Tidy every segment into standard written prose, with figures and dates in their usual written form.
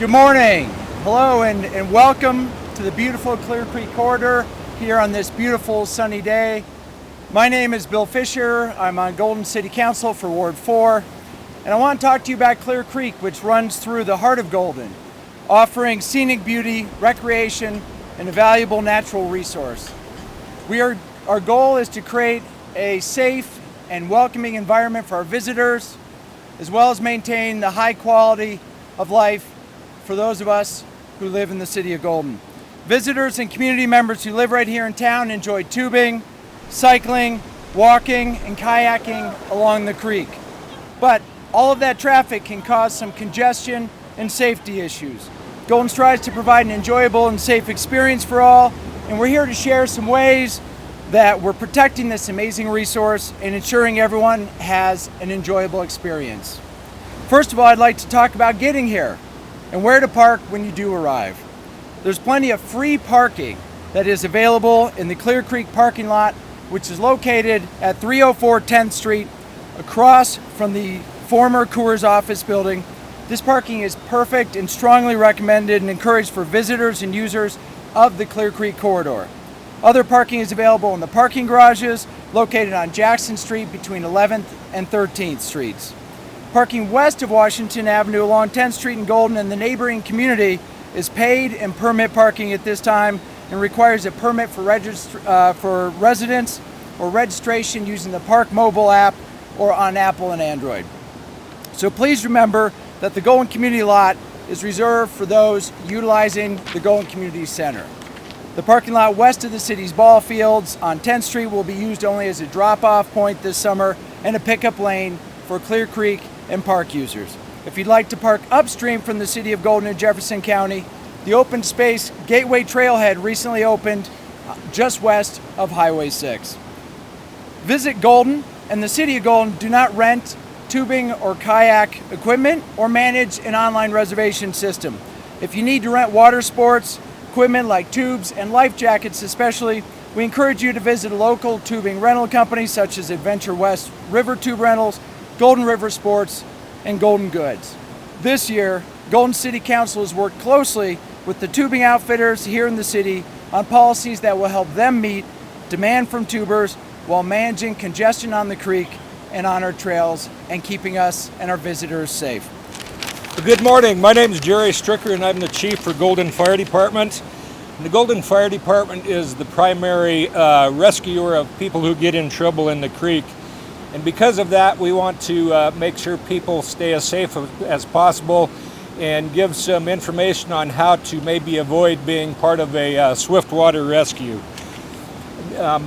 Good morning. Hello and welcome to the beautiful Clear Creek Corridor here on this beautiful sunny day. My name is Bill Fisher. I'm on Golden City Council for Ward 4. And I want to talk to you about Clear Creek, which runs through the heart of Golden, offering scenic beauty, recreation, and a valuable natural resource. Our goal is to create a safe and welcoming environment for our visitors, as well as maintain the high quality of life for those of us who live in the city of Golden. Visitors and community members who live right here in town enjoy tubing, cycling, walking, and kayaking along the creek. But all of that traffic can cause some congestion and safety issues. Golden strives to provide an enjoyable and safe experience for all, and we're here to share some ways that we're protecting this amazing resource and ensuring everyone has an enjoyable experience. First of all, I'd like to talk about getting here and where to park when you do arrive. There's plenty of free parking that is available in the Clear Creek parking lot, which is located at 304 10th Street, across from the former Coors office building. This parking is perfect and strongly recommended and encouraged for visitors and users of the Clear Creek corridor. Other parking is available in the parking garages located on Jackson Street between 11th and 13th Streets. Parking west of Washington Avenue along 10th Street in Golden and the neighboring community is paid and permit parking at this time and requires a permit for residents or registration using the Park mobile app or on Apple and Android. So please remember that the Golden Community Lot is reserved for those utilizing the Golden Community Center. The parking lot west of the city's ball fields on 10th Street will be used only as a drop-off point this summer and a pickup lane for Clear Creek and park users. If you'd like to park upstream from the city of Golden in Jefferson County, the open space Gateway Trailhead recently opened just west of Highway 6. Visit Golden and the city of Golden do not rent tubing or kayak equipment or manage an online reservation system. If you need to rent water sports equipment like tubes and life jackets especially, we encourage you to visit a local tubing rental company such as Adventure West River Tube Rentals, Golden River Sports, and Golden Goods. This year, Golden City Council has worked closely with the tubing outfitters here in the city on policies that will help them meet demand from tubers while managing congestion on the creek and on our trails and keeping us and our visitors safe. Good morning. My name is Jerry Stricker and I'm the chief for Golden Fire Department. The Golden Fire Department is the primary rescuer of people who get in trouble in the creek. And because of that, we want to make sure people stay as safe as possible and give some information on how to maybe avoid being part of a swift water rescue.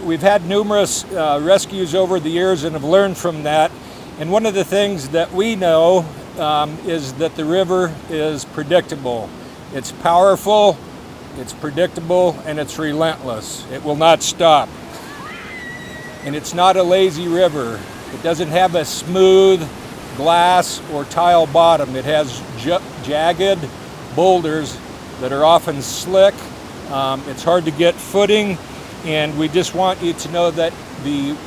We've had numerous rescues over the years and have learned from that. And one of the things that we know is that the river is predictable. It's powerful, it's predictable, and it's relentless. It will not stop. And it's not a lazy river. It doesn't have a smooth glass or tile bottom. It has jagged boulders that are often slick. It's hard to get footing, and we just want you to know that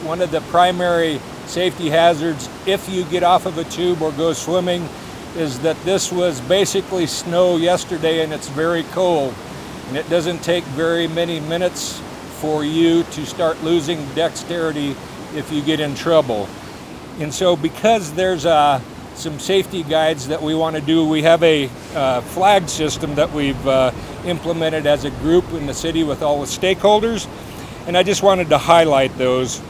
one of the primary safety hazards if you get off of a tube or go swimming is that this was basically snow yesterday and it's very cold. And it doesn't take very many minutes for you to start losing dexterity if you get in trouble. And so because there's some safety guides that we want to do, we have a flag system that we've implemented as a group in the city with all the stakeholders. And I just wanted to highlight those.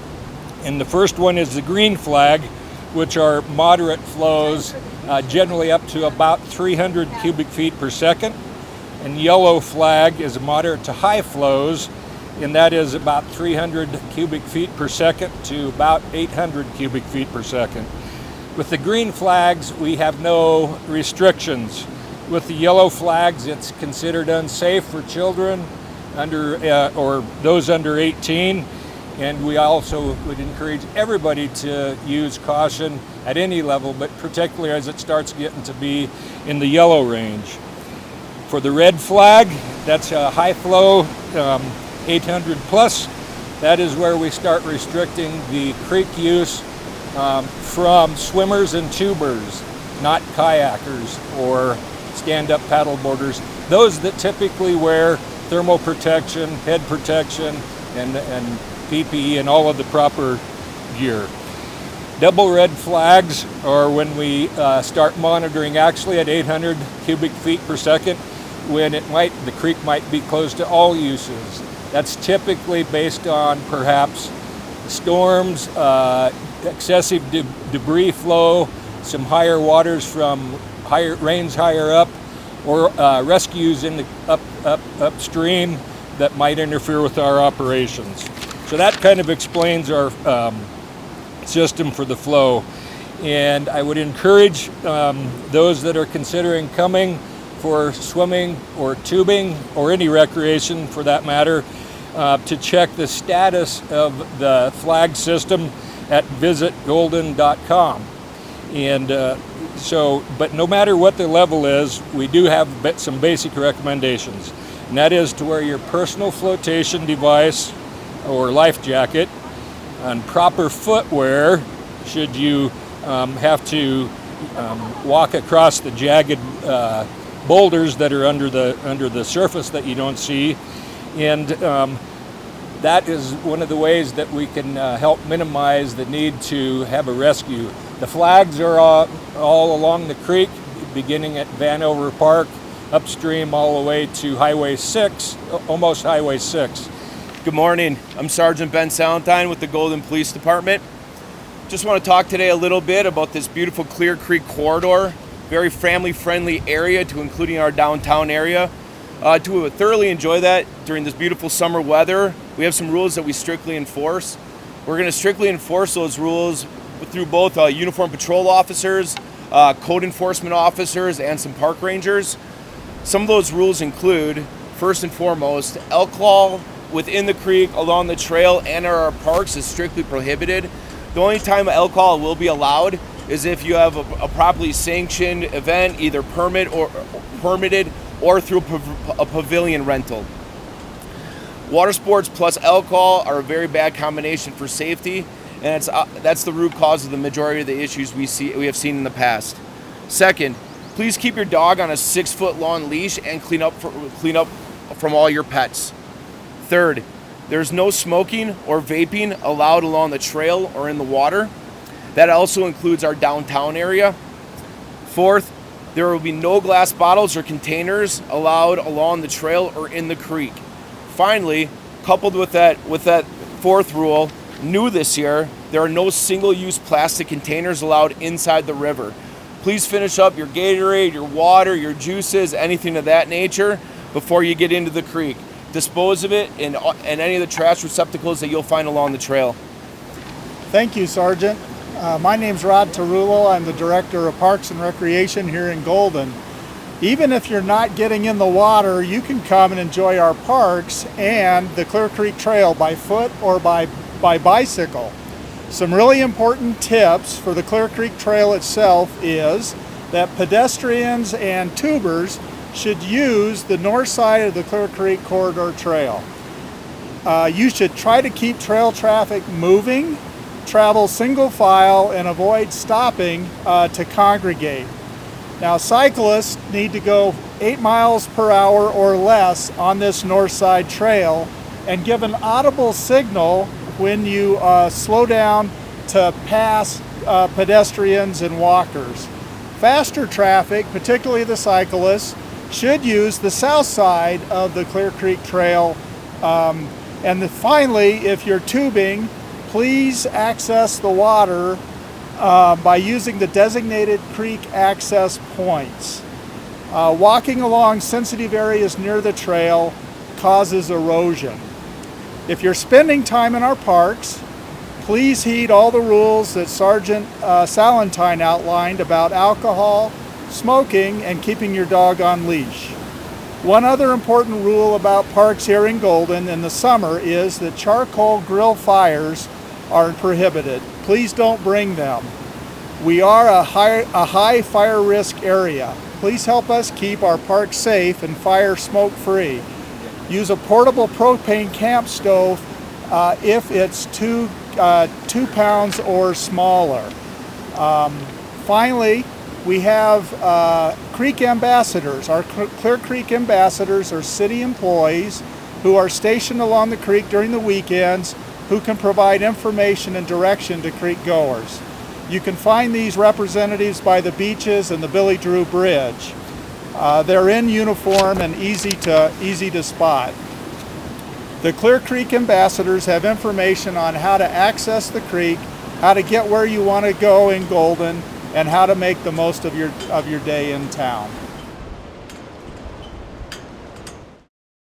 And the first one is the green flag, which are moderate flows, generally up to about 300 cubic feet per second. And yellow flag is moderate to high flows, and that is about 300 cubic feet per second to about 800 cubic feet per second. With the green flags, we have no restrictions. With the yellow flags, it's considered unsafe for children or those under 18. And we also would encourage everybody to use caution at any level, but particularly as it starts getting to be in the yellow range. For the red flag, that's a high flow, 800 plus. That is where we start restricting the creek use from swimmers and tubers, not kayakers or stand-up paddle boarders, those that typically wear thermal protection, head protection, and PPE and all of the proper gear. Double red flags are when we start monitoring actually at 800 cubic feet per second, when the creek might be closed to all uses. That's typically based on perhaps storms, excessive debris flow, some higher waters from rains higher up, or rescues in the upstream that might interfere with our operations. So that kind of explains our system for the flow. And I would encourage those that are considering coming for swimming or tubing or any recreation for that matter to check the status of the flag system at visitgolden.com. And but no matter what the level is, we do have some basic recommendations. And that is to wear your personal flotation device or life jacket and proper footwear should you have to walk across the jagged boulders that are under the surface that you don't see. And that is one of the ways that we can help minimize the need to have a rescue. The flags are all along the creek, beginning at Vanover Park, upstream all the way to Highway 6, almost Highway 6. Good morning. I'm Sergeant Ben Salentine with the Golden Police Department. Just want to talk today a little bit about this beautiful Clear Creek corridor, very family-friendly area to including our downtown area. To thoroughly enjoy that during this beautiful summer weather, we have some rules that we strictly enforce. We're going to strictly enforce those rules through both uniformed patrol officers, code enforcement officers, and some park rangers. Some of those rules include, first and foremost, alcohol within the creek, along the trail, and our parks is strictly prohibited. The only time alcohol will be allowed is if you have a properly sanctioned event, either permitted or through a pavilion rental. Water sports plus alcohol are a very bad combination for safety, and that's the root cause of the majority of the issues we have seen in the past. Second, please keep your dog on a 6-foot long leash and clean up from all your pets. Third, there's no smoking or vaping allowed along the trail or in the water. That also includes our downtown area. Fourth, there will be no glass bottles or containers allowed along the trail or in the creek. Finally, coupled with that fourth rule, new this year, there are no single-use plastic containers allowed inside the river. Please finish up your Gatorade, your water, your juices, anything of that nature before you get into the creek. Dispose of it in any of the trash receptacles that you'll find along the trail. Thank you, Sergeant. My name's Rod Tarullo. I'm the Director of Parks and Recreation here in Golden. Even if you're not getting in the water, you can come and enjoy our parks and the Clear Creek Trail by foot or by bicycle. Some really important tips for the Clear Creek Trail itself is that pedestrians and tubers should use the north side of the Clear Creek Corridor Trail. You should try to keep trail traffic moving, travel single file, and avoid stopping to congregate. Now, cyclists need to go 8 miles per hour or less on this north side trail and give an audible signal when you slow down to pass pedestrians and walkers. Faster traffic, particularly the cyclists, should use the south side of the Clear Creek Trail. Finally, if you're tubing, please access the water by using the designated creek access points. Walking along sensitive areas near the trail causes erosion. If you're spending time in our parks, please heed all the rules that Sergeant Salentine outlined about alcohol, smoking, and keeping your dog on leash. One other important rule about parks here in Golden in the summer is that charcoal grill fires are prohibited. Please don't bring them. We are a high fire risk area. Please help us keep our park safe and fire smoke free. Use a portable propane camp stove if it's 2 pounds or smaller. Finally, We have creek ambassadors. Our Clear Creek ambassadors are city employees who are stationed along the creek during the weekends, who can provide information and direction to creek goers. You can find these representatives by the beaches and the Billy Drew Bridge. They're in uniform and easy to spot. The Clear Creek ambassadors have information on how to access the creek, how to get where you want to go in Golden, and how to make the most of your day in town.